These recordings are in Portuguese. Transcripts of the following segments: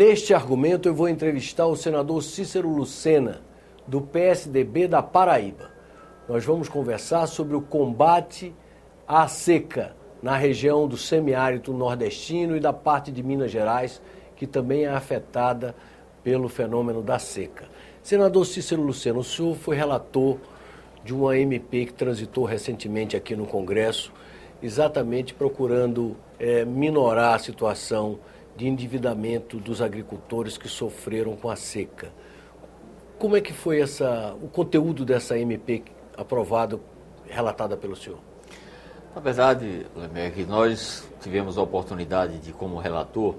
Neste argumento, eu vou entrevistar o senador Cícero Lucena, do PSDB da Paraíba. Nós vamos conversar sobre o combate à seca na região do semiárido nordestino e da parte de Minas Gerais, que também é afetada pelo fenômeno da seca. Senador Cícero Lucena, o senhor foi relator de uma MP que transitou recentemente aqui no Congresso, exatamente procurando minorar a situação de endividamento dos agricultores que sofreram com a seca. Como é que foi o conteúdo dessa MP aprovada, relatada pelo senhor? Na verdade, Lemberg, nós tivemos a oportunidade de, como relator,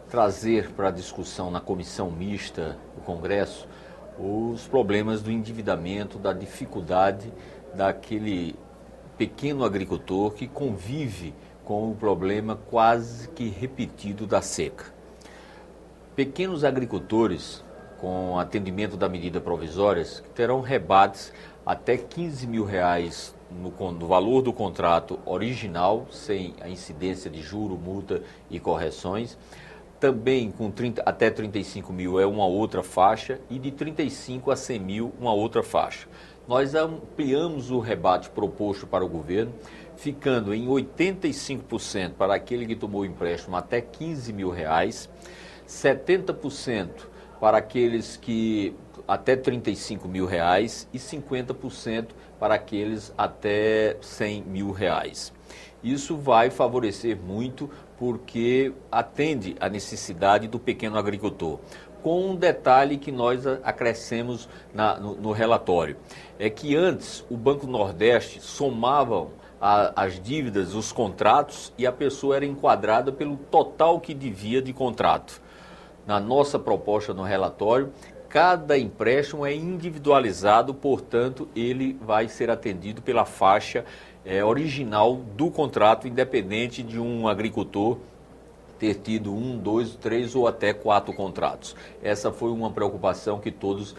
trazer para a discussão na comissão mista do Congresso os problemas do endividamento, da dificuldade daquele pequeno agricultor que convive com o problema quase que repetido da seca. Pequenos agricultores, com atendimento da medida provisória, terão rebates até R$15 mil no valor do contrato original, sem a incidência de juro, multa e correções. Também com até 35 mil é uma outra faixa e de 35 a 100 mil uma outra faixa. Nós ampliamos o rebate proposto para o governo, ficando em 85% para aquele que tomou empréstimo até R$15 mil, 70% para aqueles que até R$35 mil e 50% para aqueles até R$100 mil. Isso vai favorecer muito porque atende à necessidade do pequeno agricultor. Com um detalhe que nós acrescemos no relatório, é que antes o Banco Nordeste somava as dívidas, os contratos, e a pessoa era enquadrada pelo total que devia de contrato. Na nossa proposta no relatório, cada empréstimo é individualizado, portanto, ele vai ser atendido pela faixa original do contrato, independente de um agricultor ter tido 1, 2, 3 ou até 4 contratos. Essa foi uma preocupação que todos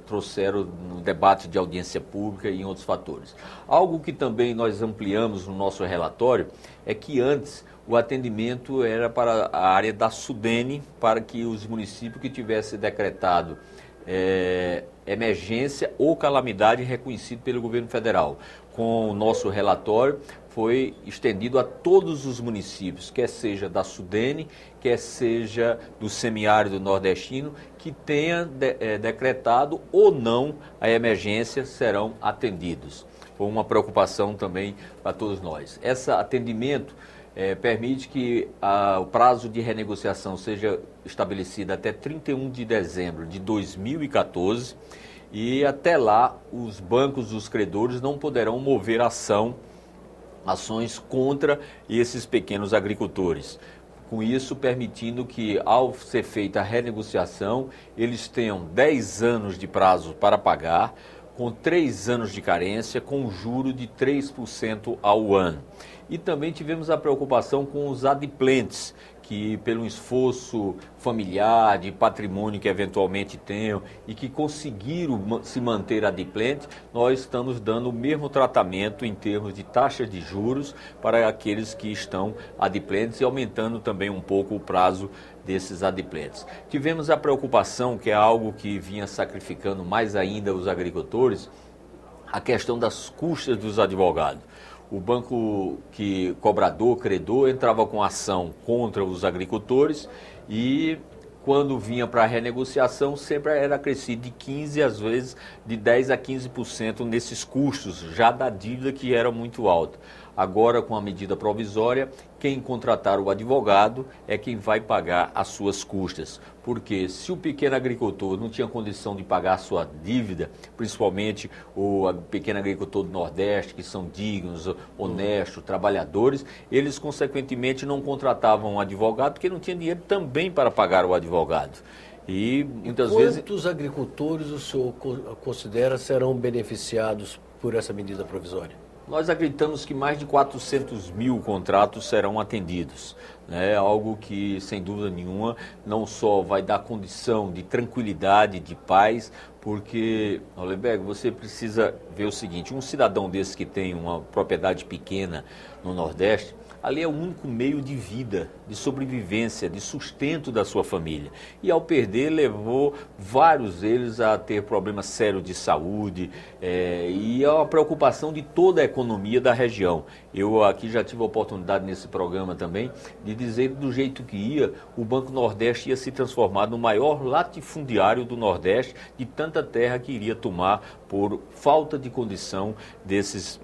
trouxeram no debate de audiência pública e em outros fatores. Algo que também nós ampliamos no nosso relatório é que antes o atendimento era para a área da SUDENE, para que os municípios que tivessem decretado emergência ou calamidade reconhecido pelo governo federal. Com o nosso relatório, foi estendido a todos os municípios, quer seja da SUDENE, quer seja do semiárido nordestino, que tenha decretado ou não a emergência, serão atendidos. Foi uma preocupação também para todos nós. Esse atendimento permite que o prazo de renegociação seja estabelecido até 31 de dezembro de 2014 e até lá os bancos, os credores não poderão mover ações contra esses pequenos agricultores. Com isso, permitindo que, ao ser feita a renegociação, eles tenham 10 anos de prazo para pagar, com 3 anos de carência, com juro de 3% ao ano. E também tivemos a preocupação com os adimplentes, que pelo esforço familiar, de patrimônio que eventualmente tenham e que conseguiram se manter adimplente, nós estamos dando o mesmo tratamento em termos de taxa de juros para aqueles que estão adimplentes e aumentando também um pouco o prazo desses adimplentes. Tivemos a preocupação, que é algo que vinha sacrificando mais ainda os agricultores, a questão das custas dos advogados. O banco cobrador, credor, entrava com ação contra os agricultores e quando vinha para a renegociação sempre era acrescido de 15%, às vezes de 10% a 15% nesses custos, já da dívida que era muito alta. Agora, com a medida provisória, quem contratar o advogado é quem vai pagar as suas custas. Porque se o pequeno agricultor não tinha condição de pagar a sua dívida, principalmente o pequeno agricultor do Nordeste, que são dignos, honestos, trabalhadores, eles, consequentemente, não contratavam um advogado porque não tinha dinheiro também para pagar o advogado. E muitas vezes... Quantos agricultores o senhor considera serão beneficiados por essa medida provisória? Nós acreditamos que mais de 400 mil contratos serão atendidos. É algo que, sem dúvida nenhuma, não só vai dar condição de tranquilidade, de paz, porque, Hollenberg, você precisa ver o seguinte: um cidadão desse que tem uma propriedade pequena no Nordeste, Ali é o único meio de vida, de sobrevivência, de sustento da sua família. E ao perder, levou vários deles a ter problemas sérios de saúde e a preocupação de toda a economia da região. Eu aqui já tive a oportunidade nesse programa também de dizer do jeito que ia, o Banco Nordeste ia se transformar no maior latifundiário do Nordeste, de tanta terra que iria tomar por falta de condição desses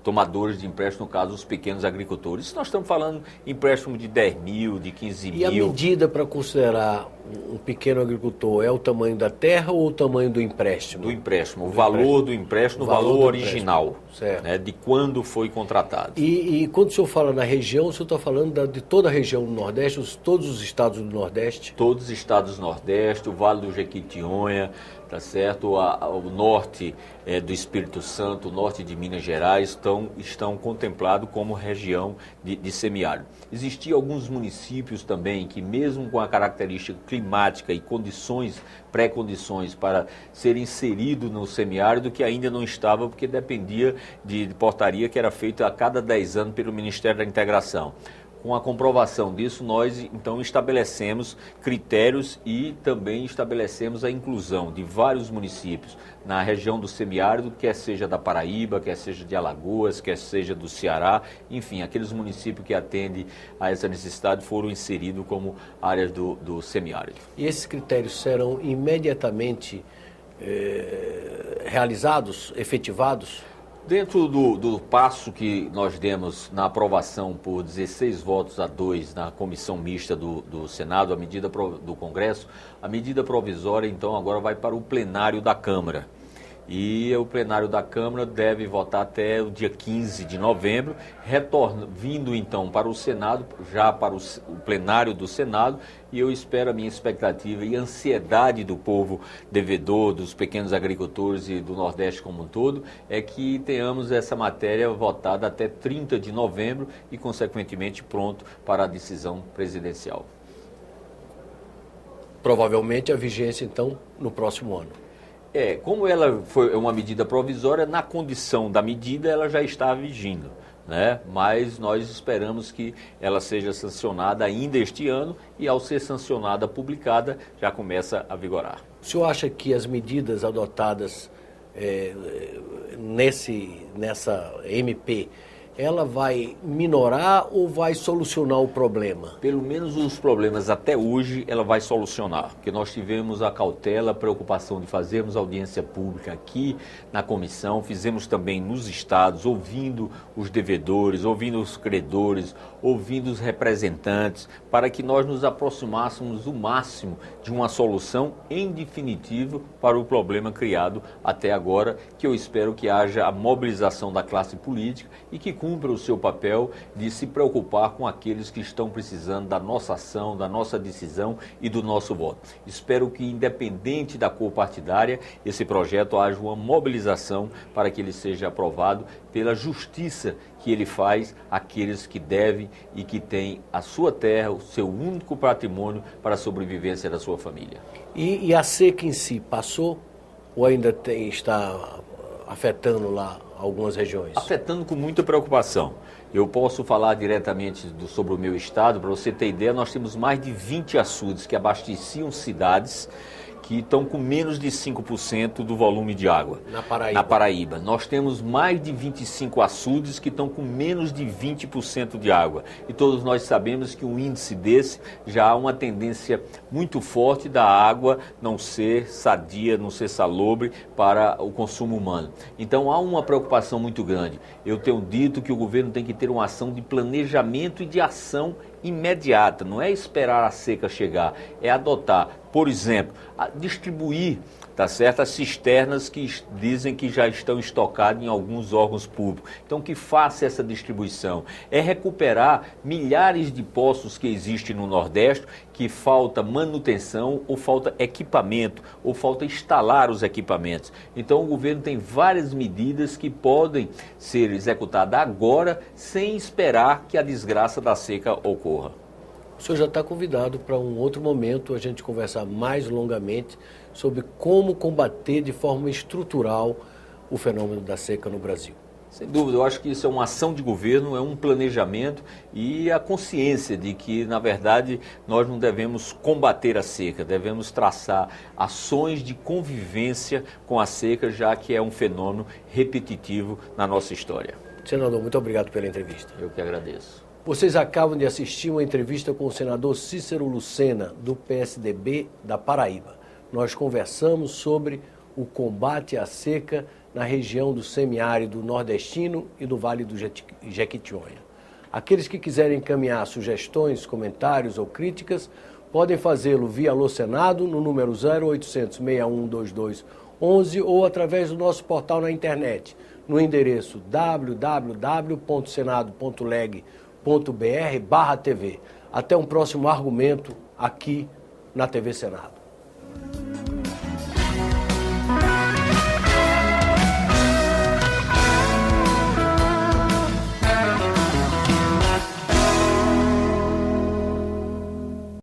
tomadores de empréstimo, no caso, os pequenos agricultores. Nós estamos falando de empréstimo de 10 mil, de 15 mil. E a medida para considerar um pequeno agricultor é o tamanho da terra ou o tamanho do empréstimo? Do empréstimo, o valor do empréstimo, o valor original, né, de quando foi contratado. E quando o senhor fala na região, o senhor está falando de toda a região do Nordeste, todos os estados do Nordeste? Todos os estados do Nordeste, o Vale do Jequitinhonha, tá certo? O norte do Espírito Santo, o norte de Minas Gerais estão contemplados como região de semiárido. Existiam alguns municípios também que, mesmo com a característica climática e pré-condições para ser inserido no semiárido, que ainda não estava, porque dependia de portaria que era feita a cada 10 anos pelo Ministério da Integração. Com a comprovação disso, nós então estabelecemos critérios e também estabelecemos a inclusão de vários municípios na região do semiárido, quer seja da Paraíba, quer seja de Alagoas, quer seja do Ceará, enfim, aqueles municípios que atendem a essa necessidade foram inseridos como áreas do semiárido. E esses critérios serão imediatamente realizados, efetivados? Dentro do passo que nós demos na aprovação por 16 votos a 2 na comissão mista do Senado, a medida do Congresso, a medida provisória então agora vai para o plenário da Câmara. E o plenário da Câmara deve votar até o dia 15 de novembro, vindo então para o Senado, já para o plenário do Senado, e eu espero, a minha expectativa e a ansiedade do povo devedor, dos pequenos agricultores e do Nordeste como um todo, é que tenhamos essa matéria votada até 30 de novembro e, consequentemente, pronto para a decisão presidencial. Provavelmente a vigência, então, no próximo ano. Como ela foi uma medida provisória, na condição da medida ela já está vigindo, né? Mas nós esperamos que ela seja sancionada ainda este ano e, ao ser sancionada, publicada, já começa a vigorar. O senhor acha que as medidas adotadas nessa MP, ela vai minorar ou vai solucionar o problema? Pelo menos os problemas até hoje ela vai solucionar, porque nós tivemos a cautela, a preocupação de fazermos audiência pública aqui na comissão, fizemos também nos estados, ouvindo os devedores, ouvindo os credores, ouvindo os representantes, para que nós nos aproximássemos o máximo de uma solução em definitivo para o problema criado até agora, que eu espero que haja a mobilização da classe política e que cumpra o seu papel de se preocupar com aqueles que estão precisando da nossa ação, da nossa decisão e do nosso voto. Espero que, independente da cor partidária, esse projeto haja uma mobilização para que ele seja aprovado pela justiça que ele faz àqueles que devem e que têm a sua terra, o seu único patrimônio para a sobrevivência da sua família. E a seca em si passou ou ainda está afetando lá algumas regiões? Afetando com muita preocupação. Eu posso falar diretamente sobre o meu estado. Para você ter ideia, nós temos mais de 20 açudes que abasteciam cidades que estão com menos de 5% do volume de água. Na Paraíba. Nós temos mais de 25 açudes que estão com menos de 20% de água. E todos nós sabemos que um índice desse já há uma tendência muito forte da água não ser sadia, não ser salobre para o consumo humano. Então há uma preocupação muito grande. Eu tenho dito que o governo tem que ter uma ação de planejamento e de ação imediata, não é esperar a seca chegar, é adotar, por exemplo, distribuir, tá certo, as cisternas que dizem que já estão estocadas em alguns órgãos públicos. Então, que faça essa distribuição. É recuperar milhares de poços que existem no Nordeste, que falta manutenção, ou falta equipamento, ou falta instalar os equipamentos. Então, o governo tem várias medidas que podem ser executadas agora, sem esperar que a desgraça da seca ocorra. O senhor já está convidado para um outro momento a gente conversar mais longamente sobre como combater de forma estrutural o fenômeno da seca no Brasil. Sem dúvida, eu acho que isso é uma ação de governo, é um planejamento e a consciência de que, na verdade, nós não devemos combater a seca, devemos traçar ações de convivência com a seca, já que é um fenômeno repetitivo na nossa história. Senador, muito obrigado pela entrevista. Eu que agradeço. Vocês acabam de assistir uma entrevista com o senador Cícero Lucena, do PSDB da Paraíba. Nós conversamos sobre o combate à seca na região do semiárido nordestino e do Vale do Jequitinhonha. Aqueles que quiserem encaminhar sugestões, comentários ou críticas, podem fazê-lo via Alô Senado no número 0800 612211 ou através do nosso portal na internet, no endereço www.senado.leg.br/TV. Até um próximo argumento aqui na TV Senado.